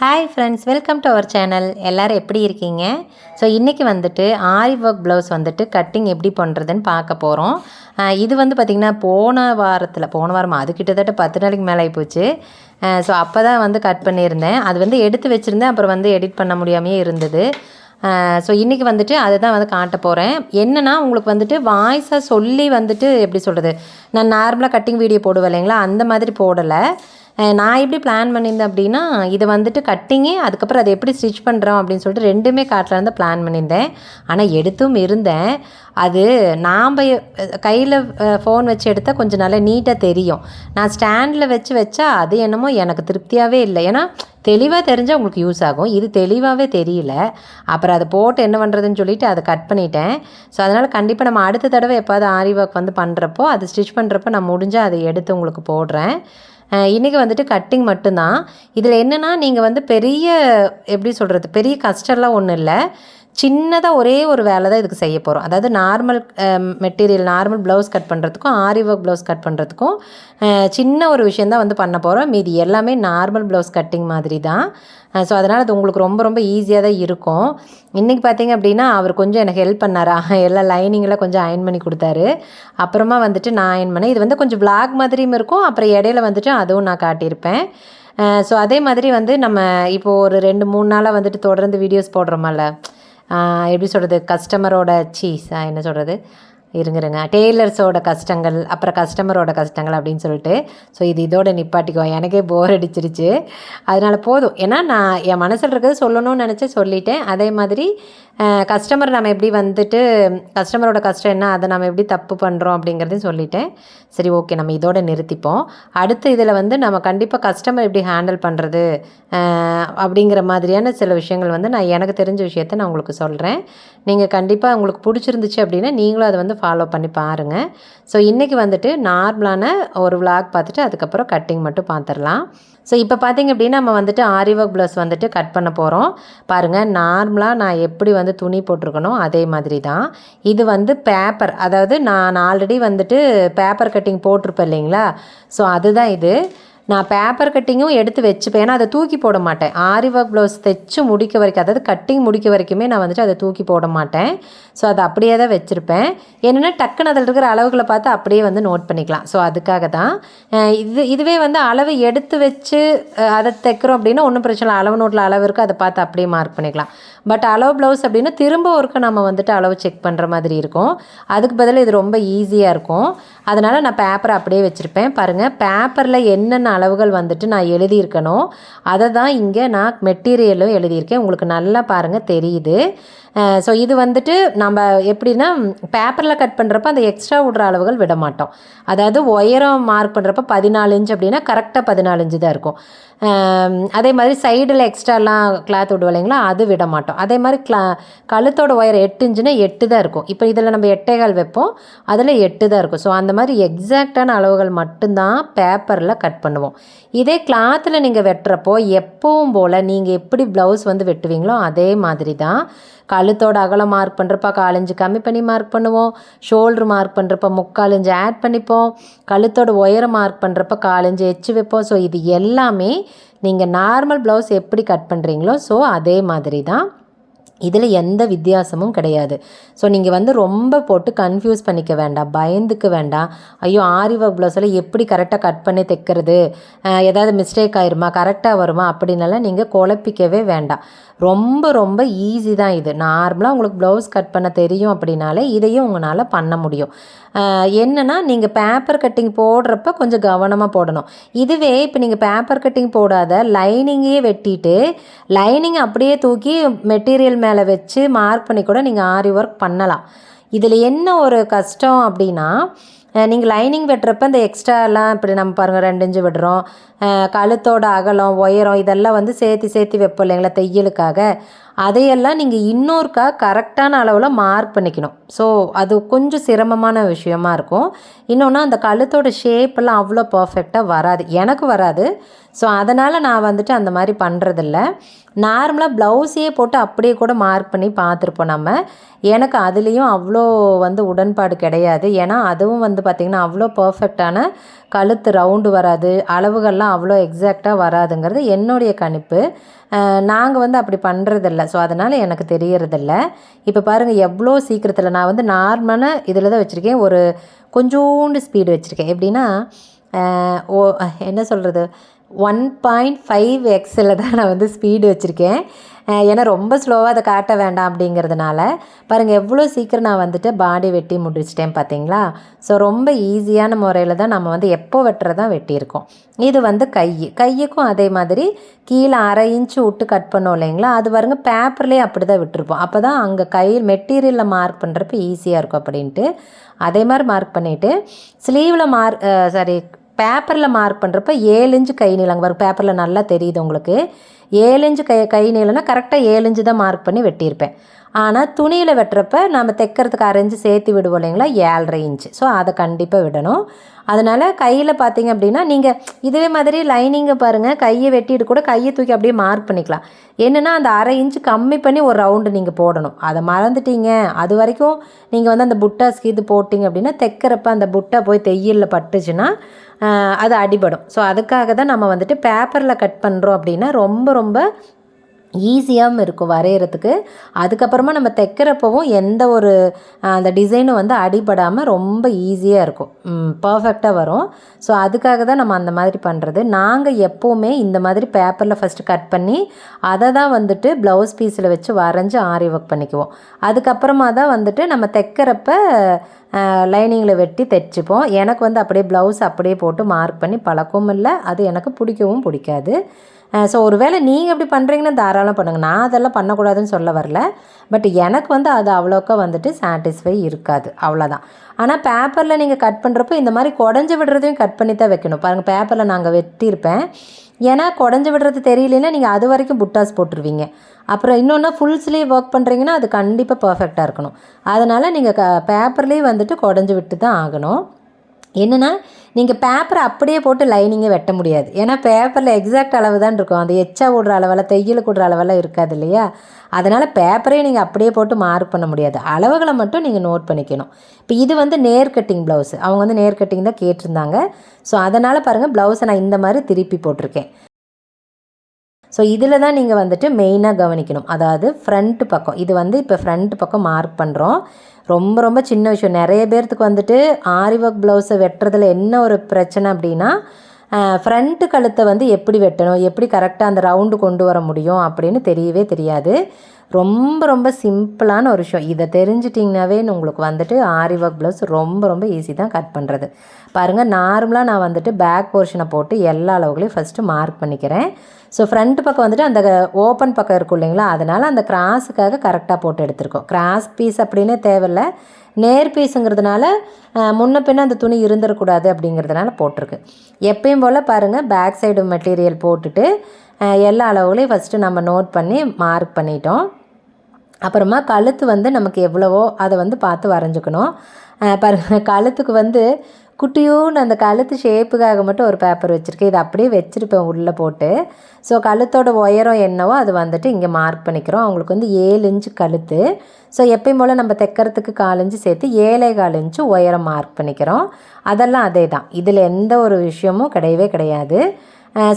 Hi friends, welcome to our channel. எல்லோரும் எப்படி இருக்கீங்க? ஸோ இன்றைக்கி வந்துட்டு ஆரி ஒர்க் ப்ளவுஸ் வந்துட்டு கட்டிங் எப்படி பண்ணுறதுன்னு பார்க்க போகிறோம். இது வந்து பார்த்திங்கன்னா போன வாரம் அது கிட்டத்தட்ட 10 நாளைக்கு மேலே ஆகிப்போச்சு. ஸோ அப்போ தான் வந்து கட் பண்ணியிருந்தேன். அது வந்து எடுத்து வச்சுருந்தேன், அப்புறம் வந்து எடிட் பண்ண முடியாமையே இருந்தது. ஸோ இன்றைக்கி வந்துட்டு அதை தான் வந்து காட்ட போகிறேன். என்னென்னா உங்களுக்கு வந்துட்டு வாய்ஸாக சொல்லி வந்துட்டு எப்படி சொல்கிறது, நான் நார்மலாக கட்டிங் வீடியோ போடுவேன் இல்லைங்களா, அந்த மாதிரி போடலை. நான் எப்படி பிளான் பண்ணியிருந்தேன் அப்படின்னா, இது வந்துட்டு கட்டிங்கு, அதுக்கப்புறம் அதை எப்படி ஸ்டிச் பண்ணுறோம் அப்படின்னு சொல்லிட்டு ரெண்டுமே காட்டலான்னு தான் பிளான் பண்ணியிருந்தேன். ஆனால் எடுத்தும் இருந்தேன். அது நாம் கையில் ஃபோன் வச்சு எடுத்தால் கொஞ்சம் நல்லா நீட்டாக தெரியும். நான் ஸ்டாண்டில் வச்சா அது என்னமோ எனக்கு திருப்தியாகவே இல்லை. ஏன்னா தெளிவாக தெரிஞ்சால் உங்களுக்கு யூஸ் ஆகும். இது தெளிவாகவே தெரியல. அப்புறம் அதை போட்டு என்ன பண்ணுறதுன்னு சொல்லிவிட்டு அதை கட் பண்ணிட்டேன். ஸோ அதனால் கண்டிப்பாக நம்ம அடுத்த தடவை எப்பாவது ஆரி ஒர்க் வந்து பண்ணுறப்போ, அது ஸ்டிச் பண்ணுறப்போ நான் முடிஞ்சால் அதை எடுத்து உங்களுக்கு போடுறேன். இன்றைக்கி வந்துட்டு கட்டிங் மட்டும்தான். இதில் என்னென்னா, நீங்கள் வந்து எப்படி சொல்கிறது, பெரிய கஷ்டம்லாம் ஒன்றும் இல்லை. சின்னதாக ஒரே ஒரு வேலை தான் இதுக்கு செய்ய போகிறோம். அதாவது normal material, normal blouse cut பண்ணுறதுக்கும் ஆரி ஒர்க் ப்ளவுஸ் கட் பண்ணுறதுக்கும் சின்ன ஒரு விஷயந்தான் வந்து பண்ண போகிறோம். மீதி எல்லாமே நார்மல் ப்ளவுஸ் கட்டிங் மாதிரி தான். ஸோ அதனால் அது உங்களுக்கு ரொம்ப ரொம்ப ஈஸியாக தான் இருக்கும். இன்றைக்கி பார்த்திங்க அப்படின்னா, அவர் கொஞ்சம் எனக்கு ஹெல்ப் பண்ணார். எல்லாம் லைனிங்கெல்லாம் கொஞ்சம் அயன் பண்ணி கொடுத்தாரு. அப்புறமா வந்துட்டு நான் அயன் பண்ணேன். இது வந்து கொஞ்சம் விளாக் மாதிரியும் இருக்கும். அப்புறம் இடையில வந்துட்டு அதுவும் நான் காட்டியிருப்பேன். ஸோ அதே மாதிரி வந்து நம்ம இப்போது ஒரு 2-3 நாளாக வந்துட்டு தொடர்ந்து வீடியோஸ் போடுறோமல்ல, எப்படி சொல்கிறது, கஸ்டமரோட என்ன சொல்கிறது, இருங்க டெய்லர்ஸோட கஷ்டங்கள், அப்புறம் கஸ்டமரோட கஷ்டங்கள் அப்படின்னு சொல்லிட்டு. ஸோ இதோட நிப்பாட்டிக்குவோம். எனக்கே போர் அடிச்சிருச்சு. அதனால் போதும். ஏன்னா நான் என் மனசில் இருக்கிறது சொல்லணும்னு நினச்சி சொல்லிட்டேன். அதே மாதிரி கஸ்டமர் நம்ம எப்படி வந்துட்டு கஸ்டமரோட கஷ்டம் என்ன, அதை நம்ம எப்படி தப்பு பண்ணுறோம் அப்படிங்கிறதையும் சொல்லிட்டேன். சரி, ஓகே, நம்ம இதோட நிறுத்திப்போம். அடுத்து இதில் வந்து நம்ம கண்டிப்பாக கஸ்டமர் எப்படி ஹேண்டில் பண்ணுறது அப்படிங்கிற மாதிரியான சில விஷயங்கள் வந்து நான் எனக்கு தெரிஞ்ச விஷயத்தை நான் உங்களுக்கு சொல்கிறேன். நீங்கள் கண்டிப்பாக உங்களுக்கு பிடிச்சிருந்துச்சு அப்படின்னா நீங்களும் அதை வந்து ஃபாலோ பண்ணி பாருங்கள். ஸோ இன்றைக்கி வந்துட்டு நார்மலான ஒரு விளாக் பார்த்துட்டு அதுக்கப்புறம் கட்டிங் மட்டும் பார்த்துடலாம். ஸோ இப்போ பார்த்திங்க அப்படின்னா, நம்ம வந்துட்டு ஆரி ஒர்க் ப்ளவுஸ் வந்துட்டு கட் பண்ண போகிறோம். பாருங்கள், நார்மலாக நான் எப்படி வந்து துணி போட்டிருக்கணும் அதே மாதிரி தான். இது வந்து பேப்பர், அதாவது நான் ஆல்ரெடி வந்துட்டு பேப்பர் கட்டிங் போட்டிருப்பேன் இல்லைங்களா. ஸோ அதுதான் இது. நான் பேப்பர் கட்டிங்கும் எடுத்து வச்சுப்பேன். ஏன்னா அதை தூக்கி போட மாட்டேன். ஆரி ஒர்க் ப்ளவுஸ் தைச்சு முடிக்க வரைக்கும், அதாவது கட்டிங் முடிக்க வரைக்குமே நான் வந்துட்டு அதை தூக்கி போட மாட்டேன். ஸோ அதை அப்படியே தான் வச்சுருப்பேன். என்னென்னா டக்குன்னு அதில் இருக்கிற அளவுகளை பார்த்து அப்படியே வந்து நோட் பண்ணிக்கலாம். ஸோ அதுக்காக தான். இதுவே வந்து அளவு எடுத்து வச்சு அதை தைக்கிறோம் அப்படின்னா ஒன்றும் பிரச்சனை இல்லை. அளவு நோட்டில் அளவு இருக்குது, அதை பார்த்து அப்படியே மார்க் பண்ணிக்கலாம். பட் அளவு ப்ளவுஸ் அப்படின்னா திரும்ப ஒருக்க நம்ம வந்துட்டு அளவு செக் பண்ணுற மாதிரி இருக்கும். அதுக்கு பதில் இது ரொம்ப ஈஸியாக இருக்கும். அதனால் நான் பேப்பரை அப்படியே வச்சுருப்பேன். பாருங்கள், பேப்பரில் என்னென்ன அளவுகள் வந்துட்டு நான் எழுதியிருக்கணும் அதை தான் இங்கே நான் மெட்டீரியலும் எழுதியிருக்கேன். உங்களுக்கு நல்லா பாருங்கள் தெரியுது. ஸோ இது வந்துட்டு நம்ம எப்படின்னா, பேப்பரில் கட் பண்ணுறப்ப அந்த எக்ஸ்ட்ரா விடுற அளவுகள் விட மாட்டோம். அதாவது உயரம் மார்க் பண்ணுறப்ப 14 இன்ச் அப்படின்னா கரெக்டாக 14 இன்ச்சு தான் இருக்கும். அதே மாதிரி சைடில் எக்ஸ்ட்ராலாம் கிளாத் விடுவோம் இல்லைங்களா, அது விட மாட்டோம். அதே மாதிரி கழுத்தோட உயரம் 8 இன்ச்சுன்னா 8 தான் இருக்கும். இப்போ இதில் நம்ம 8.25 வைப்போம், அதில் 8 தான் இருக்கும். ஸோ அந்த மாதிரி எக்ஸாக்டான அளவுகள் மட்டும்தான் பேப்பரில் கட் பண்ணுவோம். இதே கிளாத்தில் நீங்கள் வெட்டுறப்போ எப்பவும் போல் நீங்கள் எப்படி ப்ளவுஸ் வந்து வெட்டுவீங்களோ அதே மாதிரி தான். கழுத்தோட அகலம் மார்க் பண்ணுறப்ப 1/4 இன்ச்சு கம்மி பண்ணி மார்க் பண்ணுவோம். ஷோல்ட்ரு மார்க் பண்ணுறப்ப 3/4 இன்ச்சு ஆட் பண்ணிப்போம். கழுத்தோட உயரம் மார்க் பண்ணுறப்ப 1/4 இன்ச்சு எச்சு வைப்போம். ஸோ இது எல்லாமே நீங்கள் நார்மல் ப்ளவுஸ் எப்படி கட் பண்ணுறீங்களோ ஸோ அதே மாதிரி தான். இதில் எந்த வித்தியாசமும் கிடையாது. ஸோ நீங்கள் வந்து ரொம்ப போட்டு கன்ஃபியூஸ் பண்ணிக்க வேண்டாம், பயந்துக்க வேண்டாம். ஐயோ, ஆரி ஒர்க் ப்ளவுஸில் எப்படி கரெக்டாக கட் பண்ணி தைக்கிறது, ஏதாவது மிஸ்டேக் ஆயிருமா, கரெக்டாக வருமா அப்படின்னெல்லாம் நீங்கள் குழப்பிக்கவே வேண்டாம். ரொம்ப ரொம்ப ஈஸி தான் இது. நார்மலாக உங்களுக்கு ப்ளவுஸ் கட் பண்ண தெரியும் அப்படின்னாலே இதையும் உங்களால் பண்ண முடியும். என்னென்னா, நீங்கள் பேப்பர் கட்டிங் போடுறப்ப கொஞ்சம் கவனமாக போடணும். இதுவே இப்போ நீங்கள் பேப்பர் கட்டிங் போடாத லைனிங்கே வெட்டிட்டு லைனிங் அப்படியே தூக்கி மெட்டீரியல் மேலே வச்சு மார்க் பண்ணி கூட நீங்கள் ஆரி ஒர்க் பண்ணலாம். இதில் என்ன ஒரு கஷ்டம் அப்படின்னா, நீங்கள் லைனிங் வெட்டுறப்ப இந்த எக்ஸ்ட்ராலாம் இப்படி நம்ம பாருங்கள் 2 இன்ச்சு விடுறோம். கழுத்தோட அகலம், உயரம் இதெல்லாம் வந்து சேர்த்து வைப்போம் இல்லைங்களா தையலுக்காக. அதையெல்லாம் நீங்கள் இன்னொருக்கா கரெக்டான அளவில் மார்க் பண்ணிக்கணும். ஸோ அது கொஞ்சம் சிரமமான விஷயமா இருக்கும். இன்னொன்று அந்த கழுத்தோட ஷேப்பெல்லாம் அவ்வளோ பர்ஃபெக்டாக வராது, எனக்கு வராது. ஸோ அதனால் நான் வந்துட்டு அந்த மாதிரி பண்ணுறதில்ல. நார்மலாக ப்ளவுஸையே போட்டு அப்படியே கூட மார்க் பண்ணி பார்த்துருப்போம் நம்ம. எனக்கு அதுலேயும் அவ்வளோ வந்து உடன்பாடு கிடையாது. ஏன்னா அதுவும் வந்து பார்த்திங்கன்னா அவ்வளோ பர்ஃபெக்டான கழுத்து ரவுண்டு வராது, அளவுகள்லாம் அவ்வளோ எக்ஸாக்டாக வராதுங்கிறது என்னுடைய கணிப்பு. நாங்கள் வந்து அப்படி பண்ணுறதில்ல. ஸோ அதனால் எனக்கு தெரியறதில்ல. இப்போ பாருங்கள் எவ்வளோ சீக்கிரத்தில் நான் வந்து நார்மலான இதில் தான் வச்சுருக்கேன். ஒரு கொஞ்சோண்டு ஸ்பீடு வச்சுருக்கேன். எப்படின்னா என்ன சொல்கிறது, 1.5xல் தான் நான் வந்து ஸ்பீடு வச்சுருக்கேன். ஏன்னா ரொம்ப ஸ்லோவாக அதை காட்ட வேண்டாம் அப்படிங்கிறதுனால. பாருங்கள் எவ்வளோ சீக்கிரம் நான் வந்துட்டு பாடி வெட்டி முடிச்சிட்டேன் பார்த்தீங்களா. ஸோ ரொம்ப ஈஸியான முறையில் தான் நம்ம வந்து எப்போ வெட்டுறதா வெட்டியிருக்கோம். இது வந்து கையுக்கும் அதே மாதிரி கீழே 1/2 இன்ச்சு விட்டு கட் பண்ணோம் இல்லைங்களா, அது பாருங்க பேப்பர்லேயே அப்படி தான் விட்டுருப்போம். அப்போ தான் அங்கே மெட்டீரியலில் மார்க் பண்ணுறப்ப ஈஸியாக இருக்கும் அப்படின்ட்டு அதே மாதிரி மார்க் பண்ணிவிட்டு ஸ்லீவில் பேப்பரில் மார்க் பண்ணுறப்ப 7 இன்ச்சு கை நீளங்க பாருங்க. பேப்பரில் நல்லா தெரியுது உங்களுக்கு. 7 இன்ச்சு கை நீளம்னா கரெக்டாக 7 இன்ச்சு தான் மார்க் பண்ணி வெட்டியிருப்பேன். ஆனால் துணியில் வெட்டுறப்ப நம்ம தைக்கிறதுக்கு 1/2 இன்ச்சு சேர்த்து விடுவோம் இல்லைங்களா, 7.5 இன்ச்சு. ஸோ அதை கண்டிப்பாக விடணும். அதனால் கையில் பார்த்தீங்க அப்படின்னா நீங்கள் இதே மாதிரி லைனிங்கை பாருங்கள், கையை வெட்டிட்டு கூட கையை தூக்கி அப்படியே மார்க் பண்ணிக்கலாம். என்னென்னா அந்த 1/2 இன்ச்சு கம்மி பண்ணி ஒரு ரவுண்டு நீங்கள் போடணும். அதை மறந்துட்டீங்க, அது வரைக்கும் நீங்கள் வந்து அந்த புட்டாஸ்க்கு இது போட்டிங்க அப்படின்னா தைக்கிறப்ப அந்த புட்டா போய் தையலில் பட்டுச்சுன்னா அது அடிபடும். ஸோ அதுக்காக தான் நம்ம வந்துட்டு பேப்பரில் கட் பண்ணுறோம் அப்படின்னா ரொம்ப ரொம்ப ஈஸியாகவும் இருக்கும் வரைகிறதுக்கு. அதுக்கப்புறமா நம்ம தைக்கிறப்பவும் எந்த ஒரு அந்த டிசைனும் வந்து அடிபடாமல் ரொம்ப ஈஸியாக இருக்கும், பர்ஃபெக்டாக வரும். ஸோ அதுக்காக தான் நம்ம அந்த மாதிரி பண்ணுறது. நாங்கள் எப்போவுமே இந்த மாதிரி பேப்பரில் ஃபஸ்ட்டு கட் பண்ணி அதை தான் வந்துட்டு ப்ளவுஸ் பீஸில் வச்சு வரைஞ்சி ஆரி ஒர்க் பண்ணிக்குவோம். அதுக்கப்புறமா தான் வந்துட்டு நம்ம தைக்கிறப்ப லைனிங்கில் வெட்டி தைச்சிப்போம். எனக்கு வந்து அப்படியே ப்ளவுஸ் அப்படியே போட்டு மார்க் பண்ணி பழக்கமும் இல்லை, அது எனக்கு பிடிக்கவும் பிடிக்காது. ஸோ ஒரு வேளை நீங்கள் எப்படி பண்ணுறீங்கன்னா தாராளம் பண்ணுங்கள். நான் அதெல்லாம் பண்ணக்கூடாதுன்னு சொல்ல வரல. பட் எனக்கு வந்து அது அவ்வளோக்கா வந்துட்டு சாட்டிஸ்ஃபை இருக்காது, அவ்வளோதான். ஆனால் பேப்பரில் நீங்கள் கட் பண்ணுறப்போ இந்த மாதிரி குடஞ்சி விடுறதையும் கட் பண்ணி தான் வைக்கணும். பாருங்கள் பேப்பரில் நாங்கள் வெட்டியிருப்பேன். ஏன்னா குடஞ்சி விடுறது தெரியலன்னா நீங்கள் அது வரைக்கும் புட்டாஸ் போட்டுருவீங்க. அப்புறம் இன்னொன்று ஃபுல் ஸ்லீவ் ஒர்க் பண்ணுறீங்கன்னா அது கண்டிப்பாக பர்ஃபெக்டாக இருக்கணும். அதனால் நீங்கள் பேப்பர்லேயே வந்துட்டு குடஞ்சி விட்டு தான் ஆகணும். என்னென்னா நீங்கள் பேப்பரை அப்படியே போட்டு லைனிங்கை வெட்ட முடியாது. ஏன்னா பேப்பரில் எக்ஸாக்ட் அளவு தான் இருக்கும், அந்த எச்சா விடுற அளவெல்லாம் தையலுக்கு விடுற அளவெல்லாம் இருக்காது இல்லையா. அதனால் பேப்பரையும் நீங்கள் அப்படியே போட்டு மார்க் பண்ண முடியாது, அளவுகளை மட்டும் நீங்கள் நோட் பண்ணிக்கணும். இப்போ இது வந்து நேர் கட்டிங் ப்ளவுஸு, அவங்க வந்து நேர் கட்டிங் தான் கேட்டிருந்தாங்க. ஸோ அதனால் பாருங்கள் ப்ளவுஸை நான் இந்த மாதிரி திருப்பி போட்டிருக்கேன். ஸோ இதில் தான் நீங்கள் வந்துட்டு மெயினாக கவனிக்கணும். அதாவது ஃப்ரண்ட்டு பக்கம், இது வந்து இப்போ ஃப்ரண்ட் பக்கம் மார்க் பண்ணுறோம். ரொம்ப ரொம்ப சின்ன விஷயம். நிறைய பேர்த்துக்கு வந்துட்டு ஆரி ஒர்க் ப்ளவுஸை வெட்டுறதுல என்ன ஒரு பிரச்சனை அப்படின்னா, ஃப்ரண்ட்டு கழுத்தை வந்து எப்படி வெட்டணும், எப்படி கரெக்டாக அந்த ரவுண்டு கொண்டு வர முடியும் அப்படின்னு தெரியவே தெரியாது. ரொம்ப ரொம்ப சிம்பிளான ஒரு விஷயம். இதை தெரிஞ்சிட்டிங்கனாவே உங்களுக்கு வந்துட்டு ஆரி ஒர்க் ப்ளவுஸ் ரொம்ப ரொம்ப ஈஸி தான் கட் பண்ணுறது. பாருங்கள், நார்மலாக நான் வந்துட்டு பேக் போர்ஷனை போட்டு எல்லா அளவுகளையும் ஃபஸ்ட்டு மார்க் பண்ணிக்கிறேன். ஸோ ஃப்ரண்ட் பக்கம் வந்துட்டு அந்த ஓப்பன் பக்கம் இருக்கும் இல்லைங்களா, அதனால் அந்த கிராஸுக்காக கரெக்டாக போட்டு எடுத்துருக்கோம். கிராஸ் பீஸ் அப்படின்னே தேவையில்லை, நேர் பீஸுங்கிறதுனால முன்ன பின்ன அந்த துணி இருந்துடக்கூடாது அப்படிங்கிறதுனால போட்டிருக்கு. எப்பயும் போல் பாருங்கள், பேக் சைடு மெட்டீரியல் போட்டுட்டு எல்லா அளவுகளையும் ஃபஸ்ட்டு நம்ம நோட் பண்ணி மார்க் பண்ணிட்டோம். அப்புறமா கழுத்து வந்து நமக்கு எவ்வளவோ அதை வந்து பார்த்து வரைஞ்சிக்கணும். பாருங்கள், கழுத்துக்கு வந்து குட்டியோன்னு அந்த கழுத்து ஷேப்புக்காக மட்டும் ஒரு பேப்பர் வச்சுருக்கேன். இதை அப்படியே வச்சுருப்பேன் உள்ளே போட்டு. ஸோ கழுத்தோட உயரம் என்னவோ அது வந்துட்டு இங்கே மார்க் பண்ணிக்கிறோம். அவங்களுக்கு வந்து 7 இன்ச்சு கழுத்து. ஸோ எப்பயும் போல் நம்ம தைக்கிறதுக்கு 4 இன்ச்சு சேர்த்து 7.25 இன்ச்சு உயரம் மார்க் பண்ணிக்கிறோம். அதெல்லாம் அதே தான், இதில் எந்த ஒரு விஷயமும் கிடையவே கிடையாது.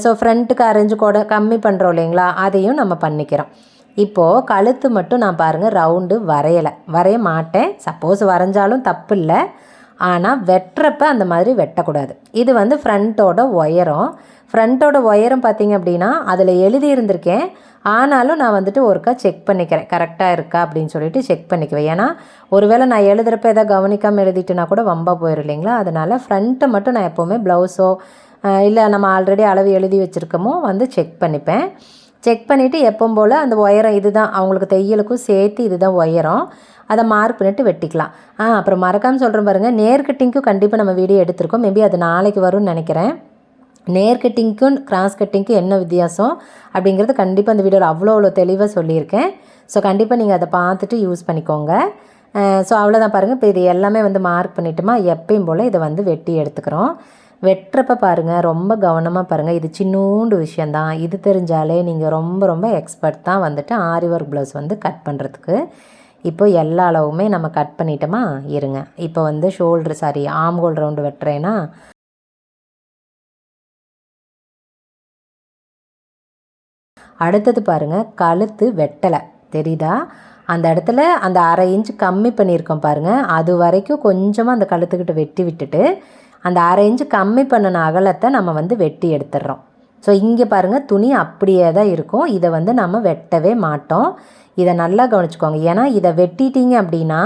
ஸோ ஃப்ரண்ட்டுக்கு 1/2 இன்ச்சு கம்மி பண்ணுறோம் இல்லைங்களா, அதையும் நம்ம பண்ணிக்கிறோம். இப்போது கழுத்து மட்டும் நான் பாருங்கள் ரவுண்டு வரைய மாட்டேன். சப்போஸ் வரைஞ்சாலும் தப்பு இல்லை, ஆனால் வெட்டுறப்ப அந்த மாதிரி வெட்டக்கூடாது. இது வந்து ஃப்ரண்ட்டோட உயரம் பார்த்திங்க அப்படின்னா அதில் எழுதி இருந்திருக்கேன். ஆனாலும் நான் வந்துட்டு ஒருக்கா செக் பண்ணிக்கிறேன், கரெக்டாக இருக்கா அப்படின்னு சொல்லிட்டு செக் பண்ணிக்குவேன். ஏன்னா ஒருவேளை நான் எழுதுகிறப்ப எதாவது கவனிக்காமல் எழுதிட்டுனா கூட வம்பாக போயிடும் இல்லைங்களா. அதனால் ஃப்ரண்ட்டை மட்டும் நான் எப்போவுமே ப்ளவுஸோ இல்லை நம்ம ஆல்ரெடி அளவு எழுதி வச்சுருக்கோமோ வந்து செக் பண்ணிப்பேன். செக் பண்ணிவிட்டு எப்பவும் போல் அந்த உயரம் இது தான், அவங்களுக்கு தையலுக்கும் சேர்த்து இது தான் உயரம், அதை மார்க் பண்ணிவிட்டு வெட்டிக்கலாம். அப்புறம் மறக்காமல் சொல்கிறேன் பாருங்கள், நேர் கட்டிங்க்கும் கண்டிப்பாக நம்ம வீடியோ எடுத்திருக்கோம். மேபி அது நாளைக்கு வரும்னு நினைக்கிறேன். நேர் கட்டிங்க்கும் கிராஸ் கட்டிங்க்கும் என்ன வித்தியாசம் அப்படிங்கிறது கண்டிப்பாக இந்த வீடியோவில் அவ்வளோ தெளிவாக சொல்லியிருக்கேன். ஸோ கண்டிப்பாக நீங்கள் அதை பார்த்துட்டு யூஸ் பண்ணிக்கோங்க. ஸோ அவ்வளோதான் பாருங்கள். இப்போ இது எல்லாமே வந்து மார்க் பண்ணிவிட்டுமா எப்பயும் போல் இதை வந்து வெட்டி எடுத்துக்கிறோம். வெட்டுறப்ப பாருங்கள், ரொம்ப கவனமாக பாருங்கள். இது சின்னூண்டு விஷயந்தான். இது தெரிஞ்சாலே நீங்கள் ரொம்ப ரொம்ப எக்ஸ்பர்ட் தான் வந்துட்டு ஆரி ஒர்க் ப்ளவுஸ் வந்து கட் பண்ணுறதுக்கு. இப்போ எல்லா அளவுமே நம்ம கட் பண்ணிட்டோமா இருங்க. இப்போ வந்து ஆர்ம் ஹோல் ரவுண்டு வெட்டுறேன்னா அடுத்தது பாருங்கள், கழுத்து வெட்டலை தெரியுதா? அந்த இடத்துல அந்த 1/2 இன்ச் கம்மி பண்ணியிருக்கோம் பாருங்கள். அது வரைக்கும் கொஞ்சமாக அந்த கழுத்துக்கிட்ட வெட்டி விட்டுட்டு அந்த 1/2 இன்ச்சு கம்மி பண்ணின அகலத்தை நம்ம வந்து வெட்டி எடுத்துடுறோம். ஸோ இங்கே பாருங்கள், துணி அப்படியே தான் இருக்கும். இதை வந்து நம்ம வெட்டவே மாட்டோம். இதை நல்லா கவனிச்சுக்கோங்க. ஏன்னா இதை வெட்டிட்டீங்க அப்படின்னா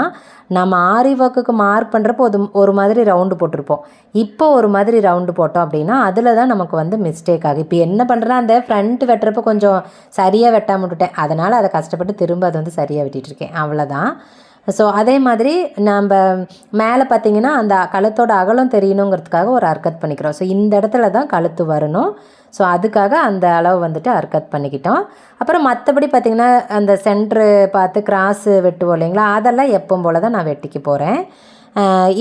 நம்ம ஆரி ஒர்க்குக்கு மார்க் பண்ணுறப்போ ஒரு மாதிரி ரவுண்டு போட்டிருப்போம். இப்போ ஒரு மாதிரி ரவுண்டு போட்டோம் அப்படின்னா அதில் தான் நமக்கு வந்து மிஸ்டேக் ஆகும். இப்போ என்ன பண்ணுறேன்னா அந்த ஃப்ரண்ட் வெட்டுறப்போ கொஞ்சம் சரியாக வெட்டாமல் விட்டுட்டேன். அதனால் அதை கஷ்டப்பட்டு திரும்ப அதை வந்து சரியாக வெட்டிகிட்ருக்கேன். அவ்வளோதான். ஸோ அதே மாதிரி நம்ம மேலே பார்த்திங்கன்னா அந்த கழுத்தோட அகலம் தெரியணுங்கிறதுக்காக ஒரு அர்க்கத் பண்ணிக்கிறோம். ஸோ இந்த இடத்துல தான் கழுத்து வரணும். ஸோ அதுக்காக அந்த அளவு வந்துட்டு அர்க்கத் பண்ணிக்கிட்டோம். அப்புறம் மற்றபடி பார்த்திங்கன்னா அந்த சென்ட்ரு பார்த்து கிராஸு வெட்டுவோம் இல்லைங்களா, அதெல்லாம் எப்பவும் போல் தான் நான் வெட்டிக்க போகிறேன்.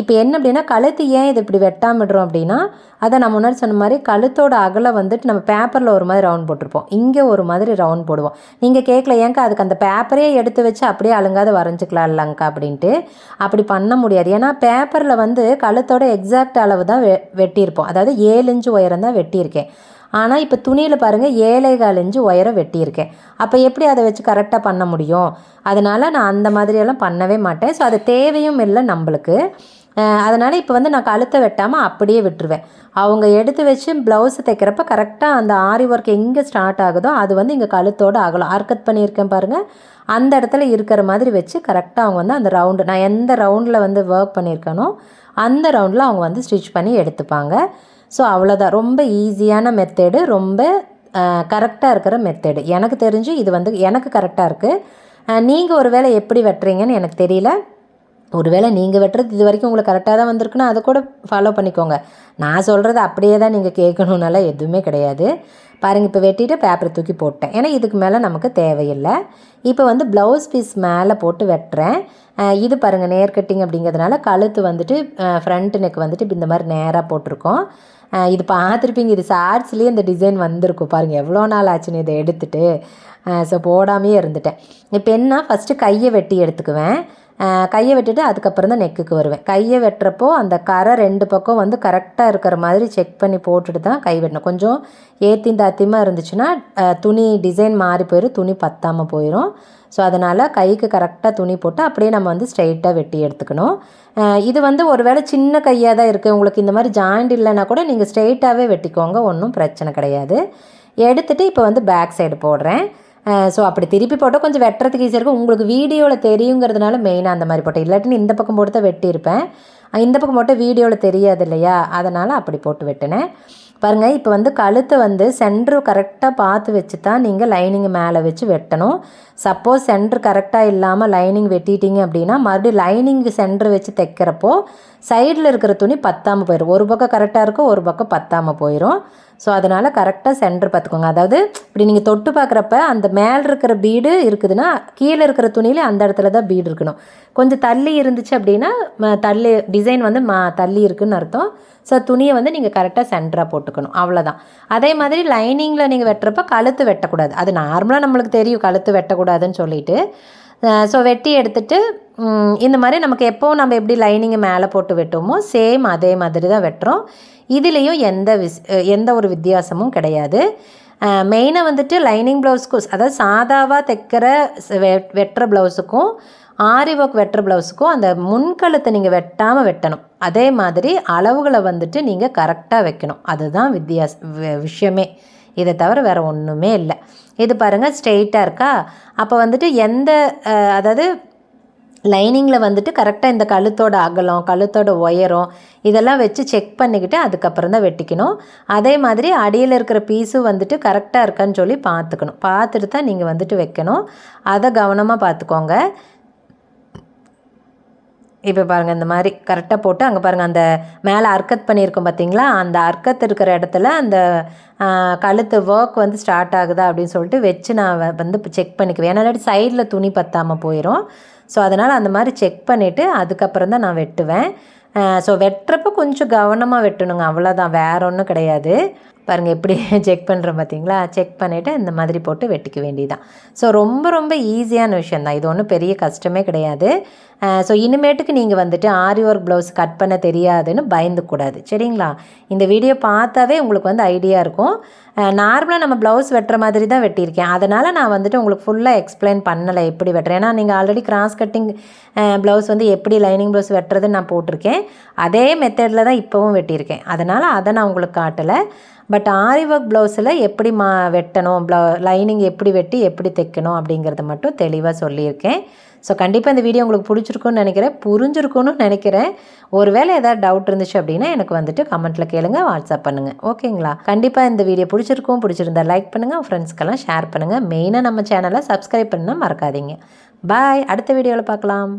இப்போ என்ன அப்படின்னா கழுத்து ஏன் இது இப்படி வெட்டாமல் விடுறோம் அப்படின்னா, அதை நான் முன்னாடி சொன்ன மாதிரி கழுத்தோட அகலம் வந்துட்டு நம்ம பேப்பரில் ஒரு மாதிரி ரவுண்ட் போட்டிருப்போம். இங்கே ஒரு மாதிரி ரவுண்ட் போடுவோம். நீங்கள் கேட்கல ஏங்க்கா அதுக்கு அந்த பேப்பரே எடுத்து வச்சு அப்படியே அழுங்காத வரைஞ்சிக்கலாம் இல்லைங்க்கா அப்படின்ட்டு. அப்படி பண்ண முடியாது. ஏன்னா பேப்பரில் வந்து கழுத்தோட எக்ஸாக்ட் அளவு தான் வெட்டியிருப்போம். அதாவது 7 இன்ச்சு உயரம் தான் வெட்டியிருக்கேன். ஆனால் இப்போ துணியில் பாருங்கள் 7.25 இன்ச்சு உயரம் வெட்டியிருக்கேன். அப்போ எப்படி அதை வச்சு கரெக்டாக பண்ண முடியும்? அதனால் நான் அந்த மாதிரியெல்லாம் பண்ணவே மாட்டேன். ஸோ அது தேவையும் இல்லை நம்மளுக்கு. அதனால் இப்போ வந்து நான் கழுத்தை வெட்டாமல் அப்படியே விட்டுருவேன். அவங்க எடுத்து வச்சு ப்ளவுஸு தைக்கிறப்ப கரெக்டாக அந்த ஆரி ஒர்க் எங்கே ஸ்டார்ட் ஆகுதோ அது வந்து இங்கே கழுத்தோடு அகலம் ஆர்கட் பண்ணியிருக்கேன் பாருங்கள். அந்த இடத்துல இருக்கிற மாதிரி வச்சு கரெக்டாக அவங்க வந்து அந்த ரவுண்டு நான் எந்த ரவுண்டில் வந்து ஒர்க் பண்ணியிருக்கேனோ அந்த ரவுண்டில் அவங்க வந்து ஸ்டிச் பண்ணி எடுத்துப்பாங்க. ஸோ அவ்வளோதான். ரொம்ப ஈஸியான மெத்தேடு, ரொம்ப கரெக்டாக இருக்கிற மெத்தேடு. எனக்கு தெரிஞ்சு இது வந்து எனக்கு கரெக்டாக இருக்குது. நீங்கள் ஒரு வேளை எப்படி வெட்டுறீங்கன்னு எனக்கு தெரியல. ஒரு வேளை நீங்கள் வெட்டுறது இது வரைக்கும் உங்களுக்கு கரெக்டாக தான் வந்திருக்குன்னா அதை கூட ஃபாலோ பண்ணிக்கோங்க. நான் சொல்கிறது அப்படியே தான் நீங்கள் கேட்கணுன்னால எதுவுமே கிடையாது. பாருங்கள், இப்போ வெட்டிட்டு பேப்பரை தூக்கி போட்டேன். ஏன்னா இதுக்கு மேலே நமக்கு தேவையில்லை. இப்போ வந்து ப்ளவுஸ் பீஸ் மேலே போட்டு வெட்டுறேன். இது பாருங்கள் நேர் கட்டிங் அப்படிங்கிறதுனால கழுத்து வந்துட்டு ஃப்ரண்ட் நெக் வந்துட்டு இந்த மாதிரி நேராக போட்டிருக்கோம். இது பார்த்துருப்பீங்க, இது ஷார்ட்ஸ்லேயே இந்த டிசைன் வந்திருக்கும் பாருங்கள். எவ்வளோ நாள் ஆச்சுன்னு இதை எடுத்துகிட்டு. ஸோ போடாமையே இருந்துட்டேன். இப்போ என்ன ஃபஸ்ட்டு கையை வெட்டி எடுத்துக்குவேன். கையை வெட்டிட்டு அதுக்கப்புறம் தான் நெக்குக்கு வருவேன். கையை வெட்டுறப்போ அந்த கரை 2 பக்கம் வந்து கரெக்டாக இருக்கிற மாதிரி செக் பண்ணி போட்டுட்டு தான் கை வெட்டணும். கொஞ்சம் தாத்தியமாக இருந்துச்சுன்னா துணி டிசைன் மாறி போயிடும், துணி பத்தாமல் போயிடும். ஸோ அதனால் கைக்கு கரெக்டாக துணி போட்டு அப்படியே நம்ம வந்து ஸ்ட்ரைட்டாக வெட்டி எடுத்துக்கணும். இது வந்து ஒரு வேளை சின்ன கையாக தான் இருக்குது, உங்களுக்கு இந்த மாதிரி ஜாயிண்ட் இல்லைன்னா கூட நீங்கள் ஸ்ட்ரெயிட்டாகவே வெட்டிக்கோங்க, ஒன்றும் பிரச்சனை கிடையாது. எடுத்துகிட்டு இப்போ வந்து பேக் சைடு போடுறேன். ஸோ அப்படி திருப்பி போட்டால் கொஞ்சம் வெட்டுறதுக்கு ஈஸியாக இருக்கும். உங்களுக்கு வீடியோவில் தெரியுங்கிறதுனால மெயினாக அந்த மாதிரி போட்டேன். இல்லாட்டின்னு இந்த பக்கம் போட்டு தான் வெட்டியிருப்பேன். இந்த பக்கம் போட்டால் வீடியோவில் தெரியாது இல்லையா, அதனால் அப்படி போட்டு வெட்டினேன். பாருங்கள், இப்போ வந்து கழுத்தை வந்து சென்ட்ரு கரெக்டாக பார்த்து வச்சு தான் நீங்கள் லைனிங்கை மேலே வச்சு வெட்டணும். சப்போஸ் சென்ட்ரு கரெக்டாக இல்லாமல் லைனிங் வெட்டிட்டீங்க அப்படின்னா மறுபடியும் லைனிங்கு சென்ட்ரு வச்சு தைக்கிறப்போ சைடில் இருக்கிற துணி பத்தாமல் போயிடும். ஒரு பக்கம் கரெக்டாக இருக்கும், ஒரு பக்கம் பத்தாமல் போயிடும். ஸோ அதனால் கரெக்டாக சென்ட்ரு பார்த்துக்கோங்க. அதாவது இப்படி நீங்கள் தொட்டு பார்க்குறப்ப அந்த மேலே இருக்கிற பீடு இருக்குதுன்னா கீழே இருக்கிற துணியிலே அந்த இடத்துல தான் பீடு இருக்கணும். கொஞ்சம் தள்ளி இருந்துச்சு அப்படின்னா தள்ளி டிசைன் வந்து தள்ளி இருக்குதுன்னு அர்த்தம். ஸோ துணியை வந்து நீங்கள் கரெக்டாக சென்டராக போட்டுக்கணும், அவ்வளோதான். அதே மாதிரி லைனிங்கில் நீங்கள் வெட்டுறப்ப கழுத்து வெட்டக்கூடாது. அது நார்மலாக நம்மளுக்கு தெரியும் கழுத்து வெட்டக்கூடாதுன்னு சொல்லிட்டு. ஸோ வெட்டி எடுத்துகிட்டு இந்த மாதிரி நமக்கு எப்போது நம்ம எப்படி லைனிங்கை மேலே போட்டு வெட்டுவோமோ சேம் அதே மாதிரி தான் வெட்டுறோம். இதுலேயும் எந்த ஒரு வித்தியாசமும் கிடையாது. மெயினாக வந்துட்டு லைனிங் ப்ளவுஸுக்கும் அதாவது சாதாவாக தைக்கிற வெட்டுற ப்ளவுஸுக்கும் ஆரி ஒர்க் வெட்டுற ப்ளவுஸுக்கும் அந்த முன்கழுத்தை நீங்கள் வெட்டாமல் வெட்டணும். அதே மாதிரி அளவுகளை வந்துட்டு நீங்கள் கரெக்டாக வைக்கணும். அதுதான் விஷயமே. இதை தவிர வேறு ஒன்றுமே இல்லை. இது பாருங்கள் ஸ்ட்ரெயிட்டாக இருக்கா. அப்போ வந்துட்டு அதாவது லைனிங்கில் வந்துட்டு கரெக்டாக இந்த கழுத்தோட அகலம் கழுத்தோட உயரம் இதெல்லாம் வச்சு செக் பண்ணிக்கிட்டு அதுக்கப்புறம் தான் வெட்டிக்கணும். அதே மாதிரி அடியில் இருக்கிற பீஸும் வந்துட்டு கரெக்டாக இருக்கான்னு சொல்லி பார்த்துக்கணும். பார்த்துட்டு தான் நீங்கள் வந்துட்டு வைக்கணும். அதை கவனமாக பார்த்துக்கோங்க. இப்போ பாருங்கள் இந்த மாதிரி கரெக்டாக போட்டு அங்கே பாருங்கள் அந்த மேலே அர்க்கத் பண்ணியிருக்கோம் பார்த்தீங்களா, அந்த அர்க்கத் இருக்கிற இடத்துல அந்த கழுத்து ஒர்க் வந்து ஸ்டார்ட் ஆகுதா அப்படின்னு சொல்லிட்டு வச்சு நான் வந்து செக் பண்ணிக்குவேன். ஏன்னா இல்லாட்டி சைடில் துணி பற்றாமல் போயிடும். ஸோ அதனால் அந்த மாதிரி செக் பண்ணிவிட்டு அதுக்கப்புறம் தான் நான் வெட்டுவேன். ஸோ வெட்டுறப்ப கொஞ்சம் கவனமாக வெட்டணுங்க, அவ்வளோதான், வேற ஒன்றும் கிடையாது. பாருங்கள் எப்படி செக் பண்ணுறேன் பார்த்தீங்களா, செக் பண்ணிவிட்டு இந்த மாதிரி போட்டு வெட்டிக்க வேண்டியதான். ஸோ ரொம்ப ரொம்ப ஈஸியான விஷயந்தான், இது ஒன்றும் பெரிய கஷ்டமே கிடையாது. ஸோ இனிமேட்டுக்கு நீங்கள் வந்துட்டு ஆரி ஒர்க் ப்ளவுஸ் கட் பண்ண தெரியாதுன்னு பயந்துக்கூடாது, சரிங்களா? இந்த வீடியோ பார்த்தாவே உங்களுக்கு வந்து ஐடியா இருக்கும். நார்மலாக நம்ம ப்ளவுஸ் வெட்டுற மாதிரி தான் வெட்டியிருக்கேன், அதனால் நான் வந்துட்டு உங்களுக்கு ஃபுல்லாக எக்ஸ்பிளைன் பண்ணலை எப்படி வெட்டுறேன். ஏன்னா நீங்கள் ஆல்ரெடி கிராஸ் கட்டிங் ப்ளவுஸ் வந்து எப்படி லைனிங் ப்ளவுஸ் வெட்டுறதுன்னு நான் போட்டிருக்கேன், அதே மெத்தடில் தான் இப்போவும் வெட்டியிருக்கேன், அதனால் அதை நான் உங்களுக்கு காட்டலை. பட் ஆரி ஒர்க் ப்ளவுஸில் எப்படி வெட்டணும், லைனிங் எப்படி வெட்டி எப்படி தைக்கணும் அப்படிங்கிறத மட்டும் தெளிவாக சொல்லியிருக்கேன். ஸோ கண்டிப்பாக இந்த வீடியோ உங்களுக்கு பிடிச்சிருக்குன்னு நினைக்கிறேன், புரிஞ்சிருக்குன்னு நினைக்கிறேன். ஒருவேளை ஏதாவது டவுட் இருந்துச்சு அப்படின்னா எனக்கு வந்துட்டு கமெண்ட்டில் கேளுங்க, வாட்ஸ்அப் பண்ணுங்கள், ஓகேங்களா? கண்டிப்பாக இந்த வீடியோ பிடிச்சிருந்தா லைக் பண்ணுங்கள், ஃப்ரெண்ட்ஸ்க்கெல்லாம் ஷேர் பண்ணுங்கள். மெயினாக நம்ம சேனலை சப்ஸ்கிரைப் பண்ணால் மறக்காதீங்க. பாய், அடுத்த வீடியோவில் பார்க்கலாம்.